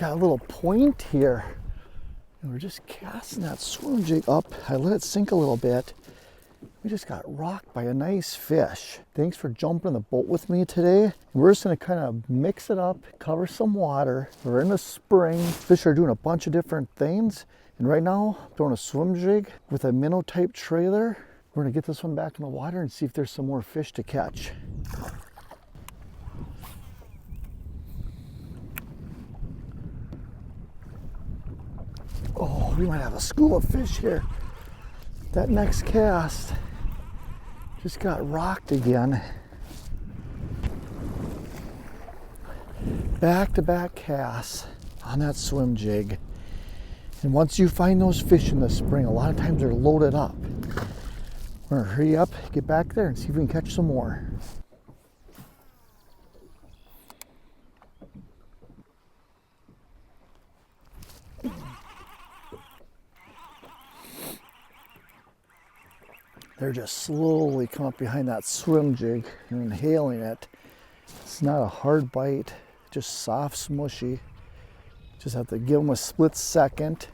got a little point here. And we're just casting that swim jig up. I let it sink a little bit. We just got rocked by a nice fish. Thanks for jumping in the boat with me today. We're just gonna kind of mix it up, cover some water. We're in the spring. Fish are doing a bunch of different things. And right now, throwing a swim jig with a minnow type trailer. We're gonna get this one back in the water and see if there's some more fish to catch. Oh, we might have a school of fish here. That next cast just got rocked again. Back-to-back casts on that swim jig. And once you find those fish in the spring, a lot of times they're loaded up. We're gonna hurry up, get back there and see if we can catch some more. They're just slowly coming up behind that swim jig and inhaling it. It's not a hard bite, just soft, smushy. Just have to give them a split second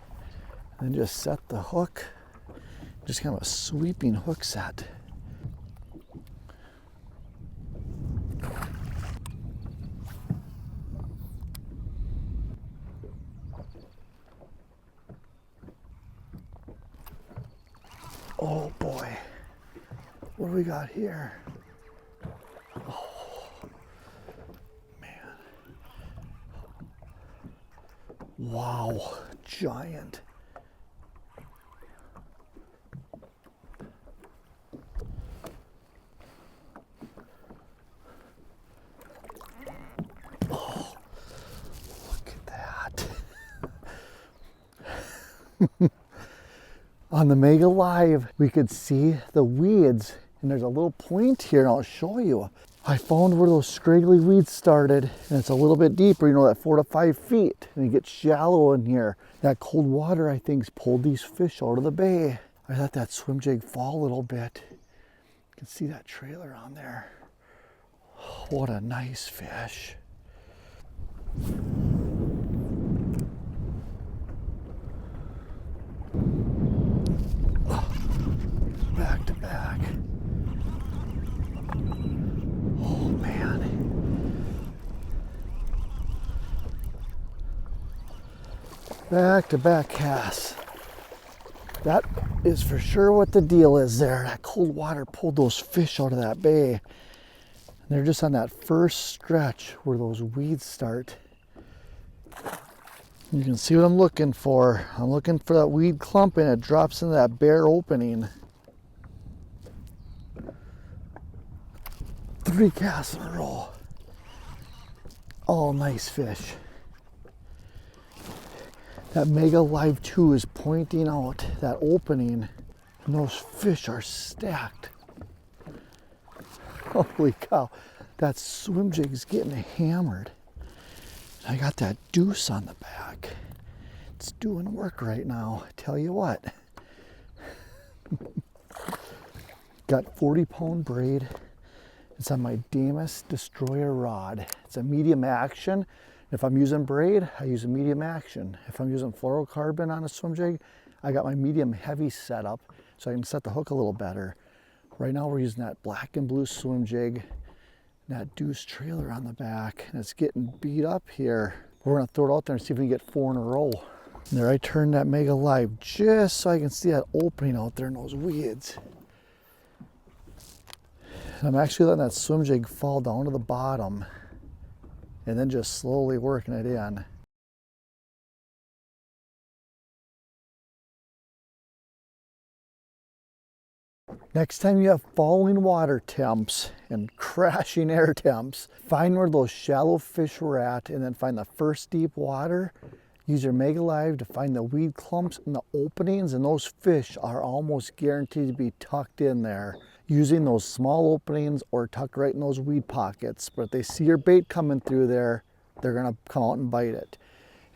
and just set the hook. Just kind of a sweeping hook set. Oh boy. What do we got here? Oh, man. Wow, giant. Oh, look at that. On the Mega Live, we could see the weeds. And there's a little point here, and I'll show you. I found where those scraggly weeds started, and it's a little bit deeper, you know, that 4 to 5 feet, and it gets shallow in here. That cold water, I think, has pulled these fish out of the bay. I let that swim jig fall a little bit. You can see that trailer on there. Oh, what a nice fish. Oh, back to back. Oh man. Back to back casts. That is for sure what the deal is there. That cold water pulled those fish out of that bay. And they're just on that first stretch where those weeds start. You can see what I'm looking for. I'm looking for that weed clump and it drops into that bare opening. 3 casts in a row. Oh, nice fish. That Mega Live 2 is pointing out that opening, and those fish are stacked. Holy cow, that swim jig is getting hammered. I got that Deuce on the back. It's doing work right now, I tell you what. Got 40-pound braid. It's on my Damus Destroyer rod. It's a medium action. If I'm using braid, I use a medium action. If I'm using fluorocarbon on a swim jig, I got my medium heavy setup so I can set the hook a little better. Right now we're using that black and blue swim jig, that Deuce trailer on the back, and it's getting beat up here. We're gonna throw it out there and see if we can get 4 in a row. And there I turned that Mega Live just so I can see that opening out there in those weeds. I'm actually letting that swim jig fall down to the bottom and then just slowly working it in. Next time you have falling water temps and crashing air temps, find where those shallow fish were at and then find the first deep water. Use your Mega Live to find the weed clumps and the openings, and those fish are almost guaranteed to be tucked in there, using those small openings or tucked right in those weed pockets. But if they see your bait coming through there, they're gonna come out and bite it.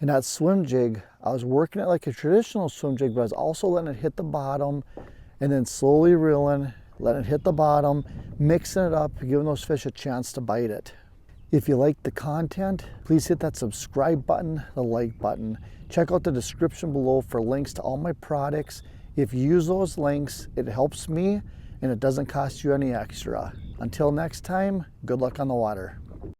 And that swim jig, I was working it like a traditional swim jig, but I was also letting it hit the bottom and then slowly reeling, letting it hit the bottom, mixing it up, giving those fish a chance to bite it. If you like the content, please hit that subscribe button, the like button. Check out the description below for links to all my products. If you use those links, it helps me and it doesn't cost you any extra. Until next time, good luck on the water.